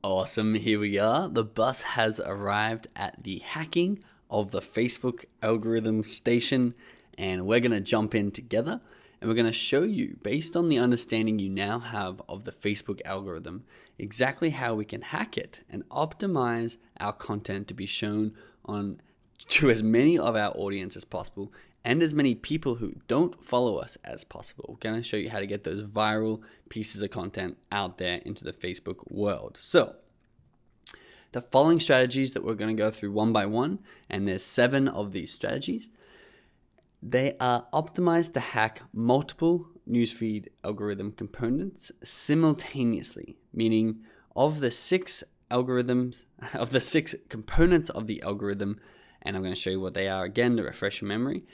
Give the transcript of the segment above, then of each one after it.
Awesome, here we are. The bus has arrived at the hacking of the Facebook algorithm station, and we're going to jump in together and we're going to show you, based on the understanding you now have of the Facebook algorithm, exactly how we can hack it and optimize our content to be shown on to as many of our audience as possible and as many people who don't follow us as possible. We're going to show you how to get those viral pieces of content out there into the Facebook world. So, the following strategies that we're going to go through one by one, and there's 7 of these strategies. They are optimized to hack multiple newsfeed algorithm components simultaneously, meaning of the 6 algorithms, of the 6 components of the algorithm, and I'm going to show you what they are again to refresh your memory.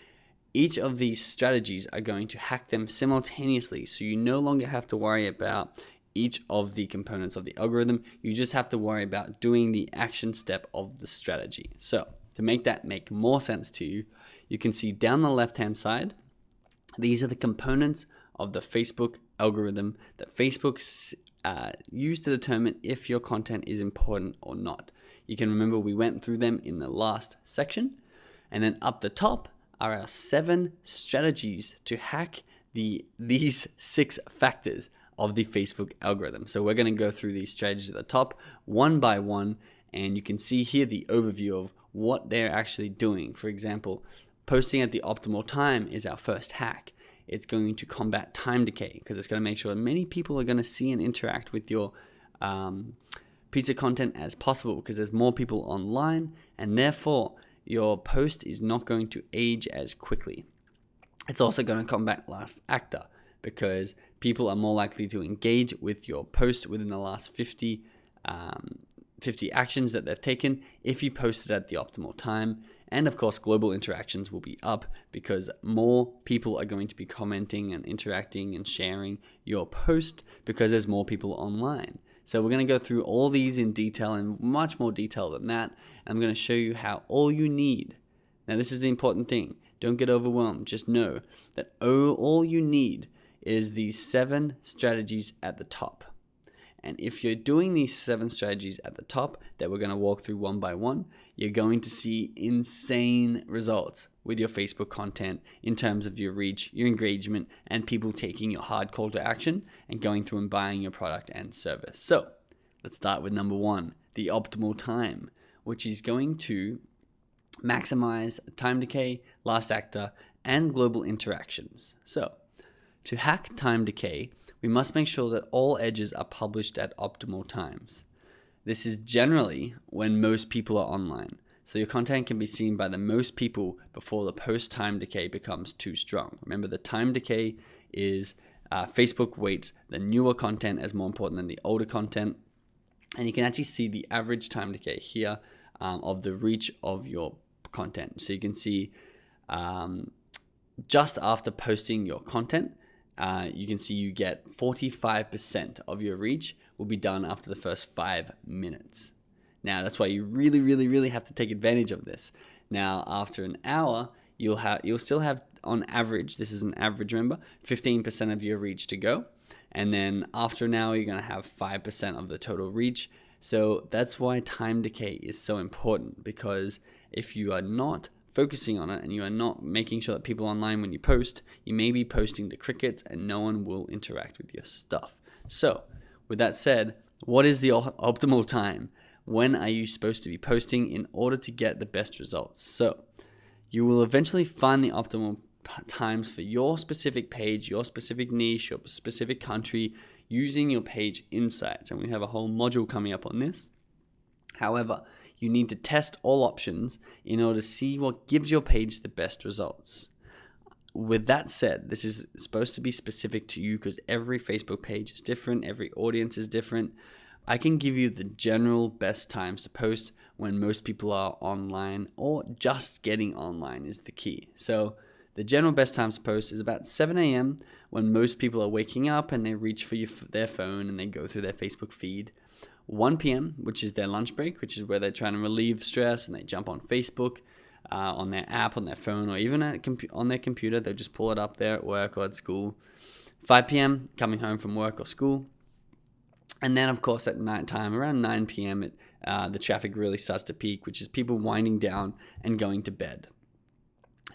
Each of these strategies are going to hack them simultaneously, so you no longer have to worry about each of the components of the algorithm. You just have to worry about doing the action step of the strategy. So to make that make more sense to you, you can see down the left-hand side, these are the components of the Facebook algorithm that Facebook use to determine if your content is important or not. You can remember we went through them in the last section. And then up the top are our 7 strategies to hack these 6 factors of the Facebook algorithm. So we're going to go through these strategies at the top one by one, and you can see here the overview of what they're actually doing. For example, posting at the optimal time is our first hack. It's going to combat time decay because it's going to make sure many people are going to see and interact with your piece of content as possible, because there's more people online and therefore your post is not going to age as quickly. It's also going to combat last actor because people are more likely to engage with your post within the last 50 actions that they've taken if you post it at the optimal time. And of course, global interactions will be up because more people are going to be commenting and interacting and sharing your post because there's more people online. So we're going to go through all these in detail, and much more detail than that. I'm going to show you how all you need. Now, this is the important thing. Don't get overwhelmed. Just know that all you need is these 7 strategies at the top. And if you're doing these 7 strategies at the top that we're going to walk through one by one, you're going to see insane results with your Facebook content in terms of your reach, your engagement, and people taking your hard call to action and going through and buying your product and service. So let's start with number 1, the optimal time, which is going to maximize time decay, last actor, and global interactions. So to hack time decay, we must make sure that all edges are published at optimal times. This is generally when most people are online, so your content can be seen by the most people before the post time decay becomes too strong. Remember, the time decay is Facebook weights the newer content as more important than the older content, and you can actually see the average time decay here of the reach of your content. So you can see just after posting your content, you can see you get 45% of your reach will be done after the first 5 minutes. Now, that's why you really have to take advantage of this. Now, after an hour, you'll still have, on average, this is an average, remember, 15% of your reach to go. And then after an hour, you're going to have 5% of the total reach. So that's why time decay is so important, because if you are not focusing on it and you are not making sure that people online when you post, you may be posting to crickets and no one will interact with your stuff. So with that said, what is the optimal time? When are you supposed to be posting in order to get the best results? So you will eventually find the optimal times for your specific page, your specific niche, your specific country, using your page insights. And we have a whole module coming up on this. However, you need to test all options in order to see what gives your page the best results. With that said, this is supposed to be specific to you because every Facebook page is different, every audience is different. I can give you the general best times to post when most people are online, or just getting online is the key. So the general best times to post is about 7 a.m. when most people are waking up and they reach for their phone and they go through their Facebook feed. 1 p.m., which is their lunch break, which is where they're trying to relieve stress and they jump on Facebook, on their app, on their phone, or even on their computer. They'll just pull it up there at work or at school. 5 p.m., coming home from work or school. And then, of course, at nighttime, around 9 p.m., the traffic really starts to peak, which is people winding down and going to bed.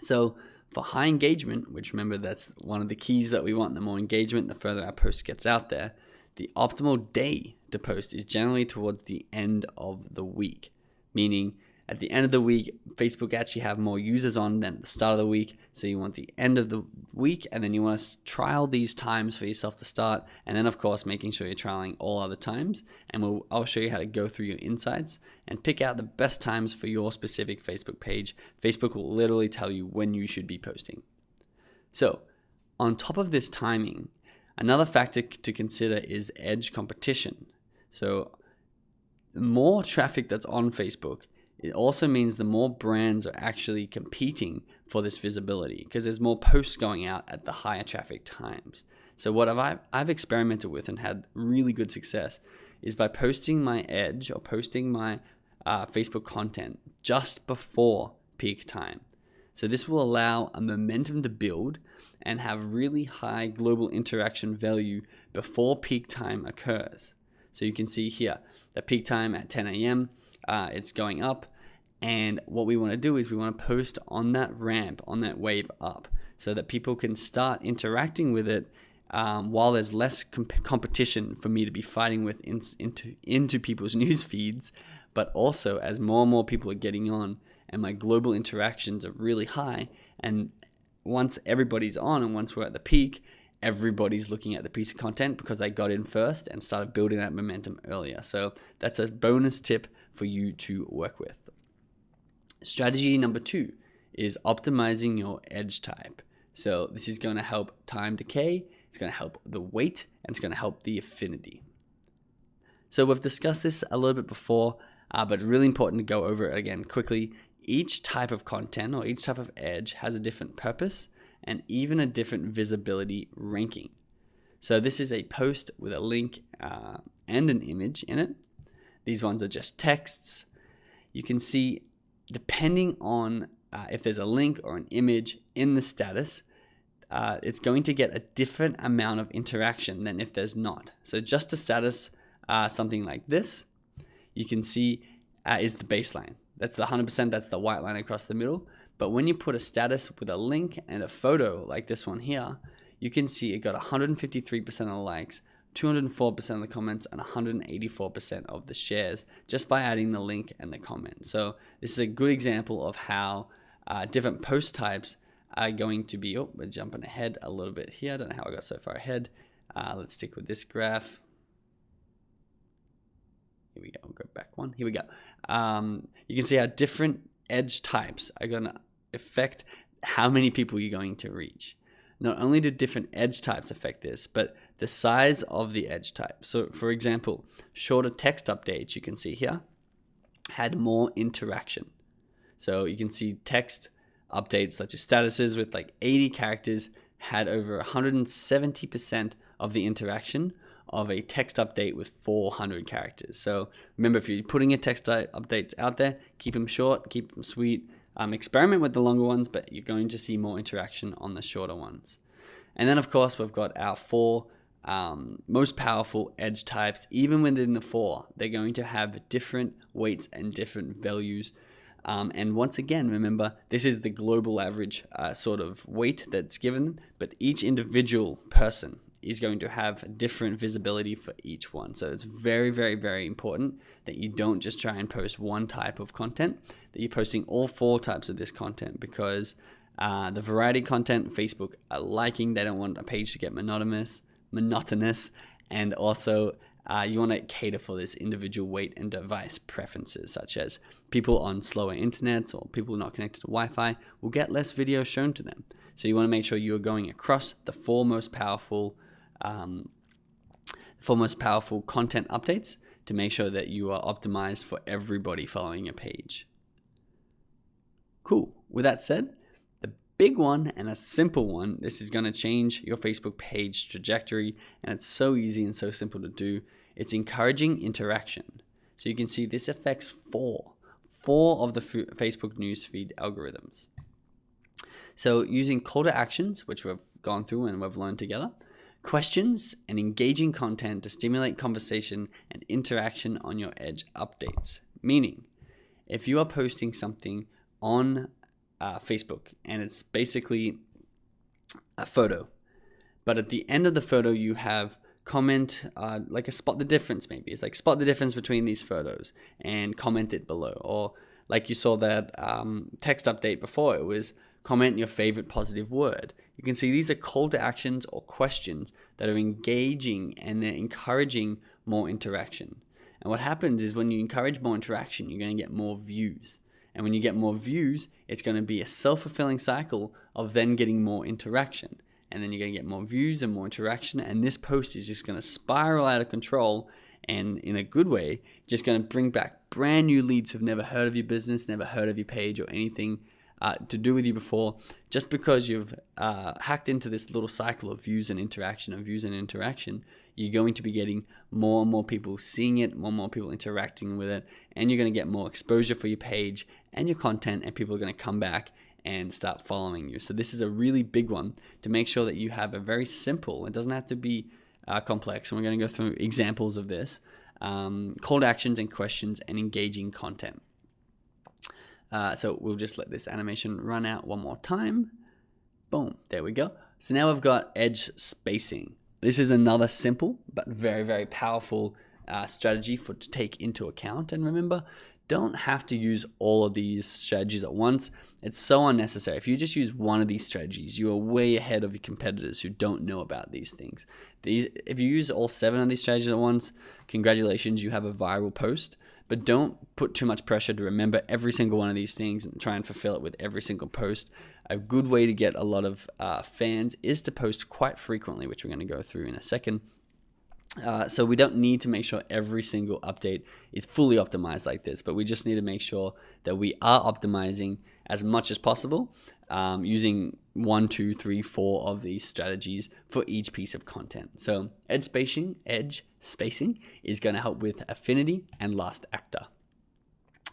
So for high engagement, which remember, that's one of the keys that we want, the more engagement, the further our post gets out there, the optimal day to post is generally towards the end of the week, meaning at the end of the week, Facebook actually have more users on than at the start of the week. So you want the end of the week, and then you want to trial these times for yourself to start. And then, of course, making sure you're trialing all other times. And I'll show you how to go through your insights and pick out the best times for your specific Facebook page. Facebook will literally tell you when you should be posting. So on top of this timing, another factor to consider is edge competition. So the more traffic that's on Facebook, it also means the more brands are actually competing for this visibility, because there's more posts going out at the higher traffic times. So what I've experimented with and had really good success is by posting my edge or posting my Facebook content just before peak time. So this will allow a momentum to build and have really high global interaction value before peak time occurs. So you can see here, the peak time at 10 a.m., it's going up. And what we want to do is we want to post on that ramp, on that wave up, so that people can start interacting with it while there's less competition for me to be fighting with into people's news feeds. But also, as more and more people are getting on and my global interactions are really high, and once everybody's on and once we're at the peak, everybody's looking at the piece of content because I got in first and started building that momentum earlier. So that's a bonus tip for you to work with. Strategy number 2 is optimizing your edge type. So this is going to help time decay, it's going to help the weight, and it's going to help the affinity. So we've discussed this a little bit before, but really important to go over it again quickly. Each type of content or each type of edge has a different purpose and even a different visibility ranking. So this is a post with a link and an image in it. These ones are just texts. You can see, depending on if there's a link or an image in the status, it's going to get a different amount of interaction than if there's not. So just a status, something like this, you can see is the baseline. That's the 100%, that's the white line across the middle. But when you put a status with a link and a photo like this one here, you can see it got 153% of the likes, 204% of the comments, and 184% of the shares just by adding the link and the comment. So this is a good example of how different post types are going to be. Oh, we're jumping ahead a little bit here. I don't know how I got so far ahead. Let's stick with this graph. Here we go. I'll go back one. Here we go. You can see how different edge types are going to affect how many people you're going to reach. Not only do different edge types affect this, but the size of the edge type. So for example, shorter text updates, you can see here, had more interaction. So you can see text updates such as statuses with like 80 characters had over 170% of the interaction of a text update with 400 characters. So remember, if you're putting your text updates out there, keep them short, keep them sweet. Experiment with the longer ones, but you're going to see more interaction on the shorter ones. And then, of course, we've got our 4 most powerful edge types. Even within the 4, they're going to have different weights and different values. And once again, remember, this is the global average sort of weight that's given, but each individual person is going to have different visibility for each one. So it's very, very, very important that you don't just try and post one type of content, that you're posting all 4 types of this content, because the variety content Facebook are liking. They don't want a page to get monotonous, and also you want to cater for this individual weight and device preferences, such as people on slower internets or people not connected to Wi-Fi will get less video shown to them. So you want to make sure you are going across the 4 most powerful content updates to make sure that you are optimized for everybody following your page. Cool. With that said, the big one and a simple one, this is going to change your Facebook page trajectory, and it's so easy and so simple to do. It's encouraging interaction. So you can see this affects four of the Facebook newsfeed algorithms. So using call to actions, which we've gone through and we've learned together, questions and engaging content to stimulate conversation and interaction on your Edge updates. Meaning, if you are posting something on Facebook and it's basically a photo, but at the end of the photo you have comment like a spot the difference. Maybe it's like spot the difference between these photos and comment it below. Or like you saw that text update before, it was comment your favorite positive word. You can see these are call to actions or questions that are engaging and they're encouraging more interaction. And what happens is when you encourage more interaction, you're going to get more views. And when you get more views, it's going to be a self-fulfilling cycle of then getting more interaction. And then you're going to get more views and more interaction. And this post is just going to spiral out of control, and in a good way, just going to bring back brand new leads who've never heard of your business, never heard of your page or anything to do with you before, just because you've hacked into this little cycle of views and interaction, you're going to be getting more and more people seeing it, more and more people interacting with it, and you're going to get more exposure for your page and your content, and people are going to come back and start following you. So this is a really big one to make sure that you have a very simple, it doesn't have to be complex, and we're going to go through examples of this, call to actions and questions and engaging content. So we'll just let this animation run out one more time. Boom, there we go. So now I've got edge spacing. This is another simple but very, very powerful strategy to take into account. And remember, don't have to use all of these strategies at once. It's so unnecessary. If you just use one of these strategies, you are way ahead of your competitors who don't know about these things. If you use all 7 of these strategies at once, congratulations, you have a viral post. But don't put too much pressure to remember every single one of these things and try and fulfill it with every single post. A good way to get a lot of fans is to post quite frequently, which we're going to go through in a second. So we don't need to make sure every single update is fully optimized like this, but we just need to make sure that we are optimizing as much as possible using 1, 2, 3, 4 of these strategies for each piece of content. So edge spacing is going to help with affinity and last actor.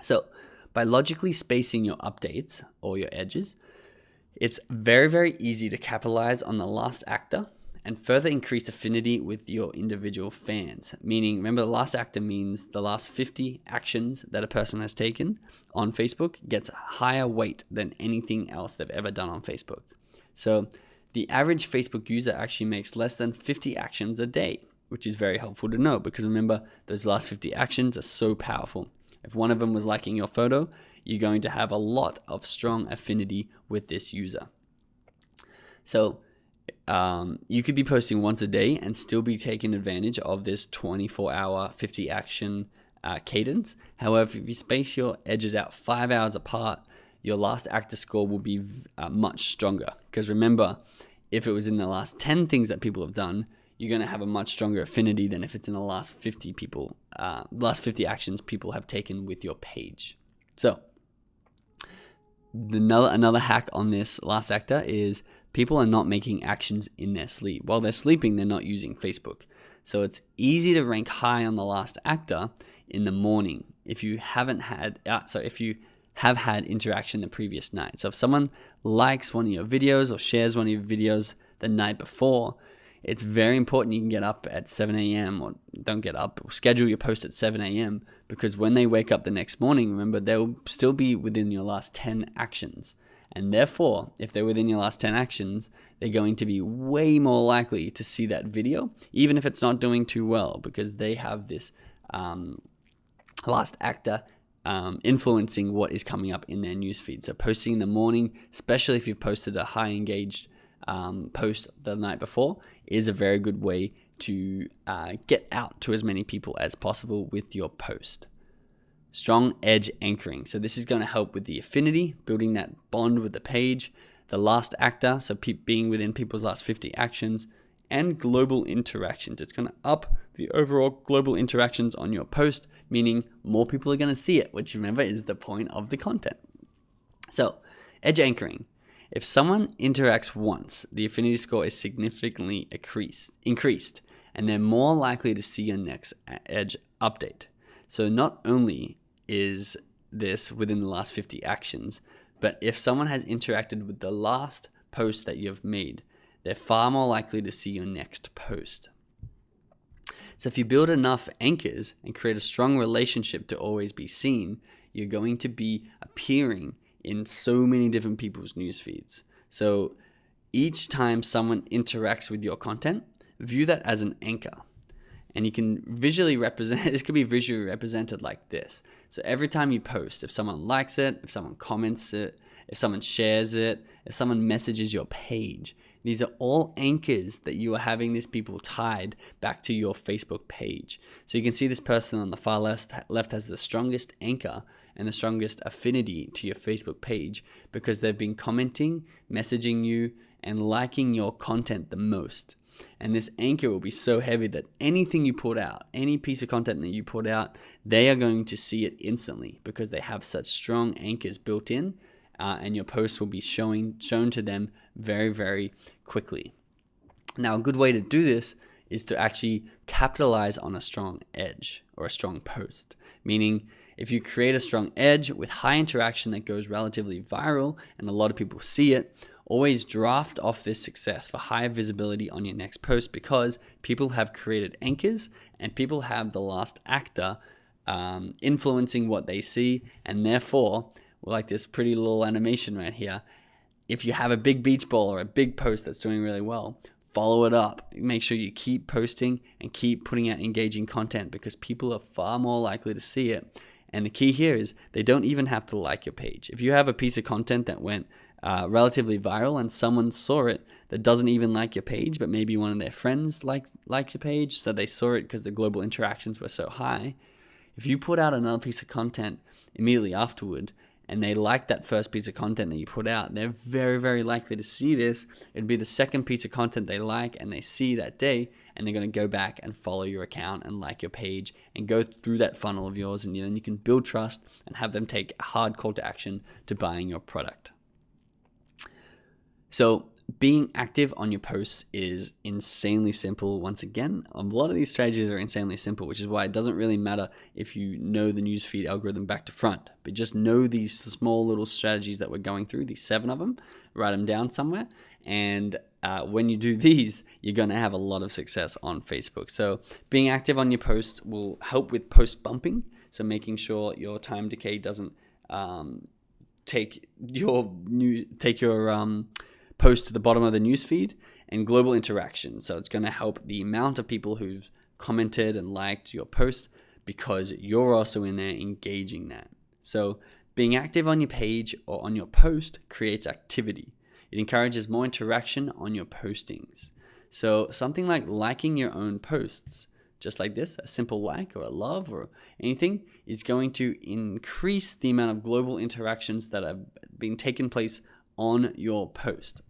So by logically spacing your updates or your edges, it's very, very easy to capitalize on the last actor and further increase affinity with your individual fans. Meaning, remember, the last actor means the last 50 actions that a person has taken on Facebook gets a higher weight than anything else they've ever done on Facebook. So the average Facebook user actually makes less than 50 actions a day, which is very helpful to know, because remember, those last 50 actions are so powerful. If one of them was liking your photo, you're going to have a lot of strong affinity with this user. So you could be posting once a day and still be taking advantage of this 24-hour 50 action cadence. However, if you space your edges out 5 hours apart, your last actor score will be much stronger. Because remember, if it was in the last 10 things that people have done, you're going to have a much stronger affinity than if it's in the last 50 actions people have taken with your page. So another hack on this last actor is people are not making actions in their sleep. While they're sleeping, they're not using Facebook. So it's easy to rank high on the last actor in the morning if you if you have had interaction the previous night. So if someone likes one of your videos or shares one of your videos the night before, it's very important you can get up at 7 a.m. or don't get up, or schedule your post at 7 a.m. because when they wake up the next morning, remember, they'll still be within your last 10 actions. And therefore, if they're within your last 10 actions, they're going to be way more likely to see that video, even if it's not doing too well, because they have this last actor influencing what is coming up in their newsfeed. So posting in the morning, especially if you've posted a high engaged post the night before, is a very good way to get out to as many people as possible with your post. Strong edge anchoring. So this is going to help with the affinity, building that bond with the page, the last actor, so being within people's last 50 actions, and global interactions. It's going to up the overall global interactions on your post, meaning more people are going to see it, which remember is the point of the content. So edge anchoring. If someone interacts once, the affinity score is significantly increased, and they're more likely to see your next edge update. So not only is this within the last 50 actions, but if someone has interacted with the last post that you've made, they're far more likely to see your next post. So if you build enough anchors and create a strong relationship to always be seen, you're going to be appearing in so many different people's news feeds. So each time someone interacts with your content, view that as an anchor. And you can visually represent, this could be visually represented like this. So every time you post, if someone likes it, if someone comments it, if someone shares it, if someone messages your page, these are all anchors that you are having these people tied back to your Facebook page. So you can see this person on the far left has the strongest anchor and the strongest affinity to your Facebook page because they've been commenting, messaging you, and liking your content the most. And this anchor will be so heavy that anything you put out, any piece of content that you put out, they are going to see it instantly because they have such strong anchors built in, and your posts will be shown to them very, very quickly. Now, a good way to do this is to actually capitalize on a strong edge or a strong post. Meaning, if you create a strong edge with high interaction that goes relatively viral and a lot of people see it, always draft off this success for higher visibility on your next post because people have created anchors and people have the last actor influencing what they see, and therefore, like this pretty little animation right here, if you have a big beach ball or a big post that's doing really well, follow it up. Make sure you keep posting and keep putting out engaging content because people are far more likely to see it. And the key here is they don't even have to like your page. If you have a piece of content that went relatively viral and someone saw it that doesn't even like your page, but maybe one of their friends liked your page, so they saw it because the global interactions were so high. If you put out another piece of content immediately afterward and they like that first piece of content that you put out, they're very, very likely to see this. It'd be the second piece of content they like and they see that day, and they're going to go back and follow your account and like your page and go through that funnel of yours, and then you can build trust and have them take a hard call to action to buying your product. So being active on your posts is insanely simple. Once again, a lot of these strategies are insanely simple, which is why it doesn't really matter if you know the newsfeed algorithm back to front, but just know these small little strategies that we're going through, these 7 of them, write them down somewhere. And when you do these, you're going to have a lot of success on Facebook. So being active on your posts will help with post bumping. So making sure your time decay doesn't take your post to the bottom of the newsfeed, and global interaction. So it's going to help the amount of people who've commented and liked your post because you're also in there engaging that. So being active on your page or on your post creates activity. It encourages more interaction on your postings. So something like liking your own posts, just like this, a simple like or a love or anything, is going to increase the amount of global interactions that have been taking place on your post.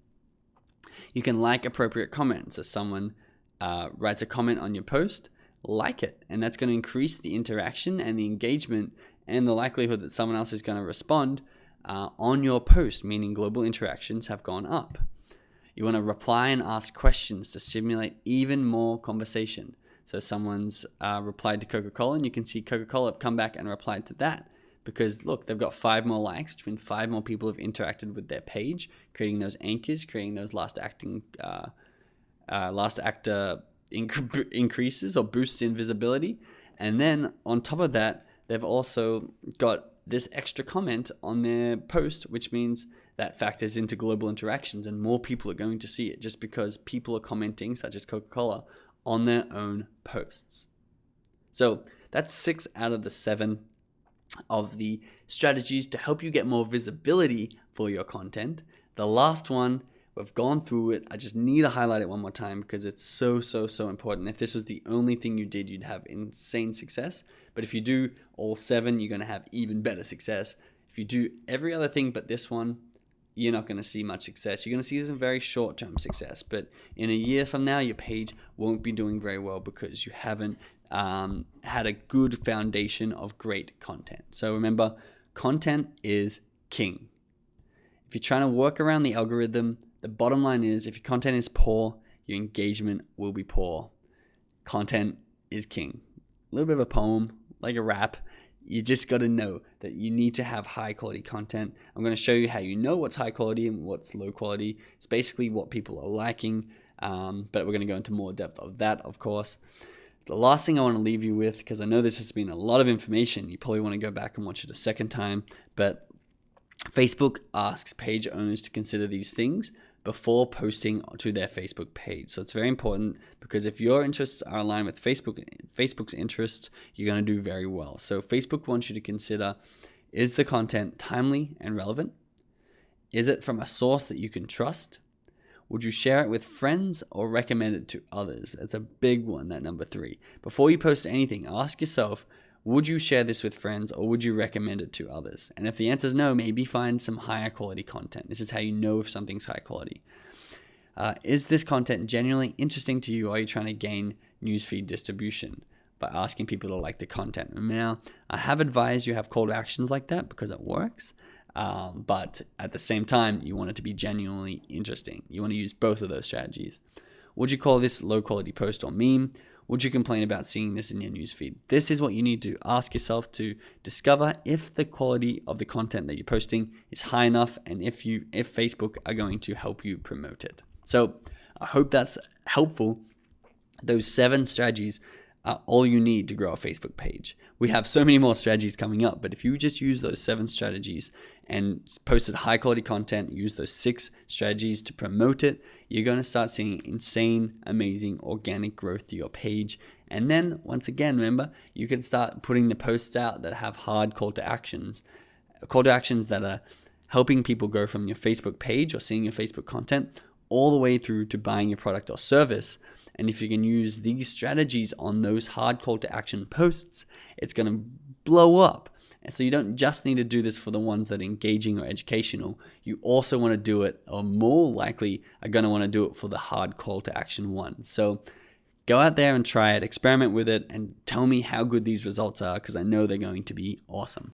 You can like appropriate comments. So someone writes a comment on your post, like it, and that's going to increase the interaction and the engagement and the likelihood that someone else is going to respond on your post, meaning global interactions have gone up. You want to reply and ask questions to stimulate even more conversation. So someone's replied to Coca-Cola, and you can see Coca-Cola have come back and replied to that. Because look, they've got 5 more likes, which means 5 more people have interacted with their page, creating those anchors, creating those last actor increases or boosts in visibility. And then on top of that, they've also got this extra comment on their post, which means that factors into global interactions, and more people are going to see it just because people are commenting, such as Coca-Cola, on their own posts. So that's 6 out of the 7 of the strategies to help you get more visibility for your content. The last one, we've gone through it. I just need to highlight it one more time because it's so important. If this was the only thing you did, you'd have insane success. But if you do all 7, you're going to have even better success. If you do every other thing but this one, you're not going to see much success. You're going to see some very short-term success. But in a year from now, your page won't be doing very well because you haven't had a good foundation of great content. So remember, content is king. If you're trying to work around the algorithm, the bottom line is if your content is poor, your engagement will be poor. Content is king. A little bit of a poem, like a rap. You just got to know that you need to have high quality content. I'm going to show you how you know what's high quality and what's low quality. It's basically what people are liking, but we're going to go into more depth of that, of course. The last thing I want to leave you with, because I know this has been a lot of information, you probably want to go back and watch it a second time, but Facebook asks page owners to consider these things before posting to their Facebook page. So it's very important, because if your interests are aligned with Facebook's interests, you're going to do very well. So Facebook wants you to consider, is the content timely and relevant? Is it from a source that you can trust? Would you share it with friends or recommend it to others? That's a big one, that number 3. Before you post anything, ask yourself, would you share this with friends or would you recommend it to others? And if the answer is no, maybe find some higher quality content. This is how you know if something's high quality. Is this content genuinely interesting to you, or are you trying to gain newsfeed distribution by asking people to like the content? Now, I have advised you have call to actions like that because it works. But at the same time, you want it to be genuinely interesting. You want to use both of those strategies. Would you call this low quality post or meme? Would you complain about seeing this in your newsfeed? This is what you need to ask yourself to discover if the quality of the content that you're posting is high enough, and if Facebook are going to help you promote it. So I hope that's helpful. Those 7 strategies are all you need to grow a Facebook page. We have so many more strategies coming up, but if you just use those 7 strategies and posted high quality content, use those 6 strategies to promote it, you're going to start seeing insane, amazing organic growth to your page. And then once again, remember, you can start putting the posts out that have hard call to actions that are helping people go from your Facebook page or seeing your Facebook content all the way through to buying your product or service. And if you can use these strategies on those hard call to action posts, it's going to blow up. And so you don't just need to do this for the ones that are engaging or educational. You also want to do it, or more likely are going to want to do it for the hard call to action one. So go out there and try it, experiment with it, and tell me how good these results are, because I know they're going to be awesome.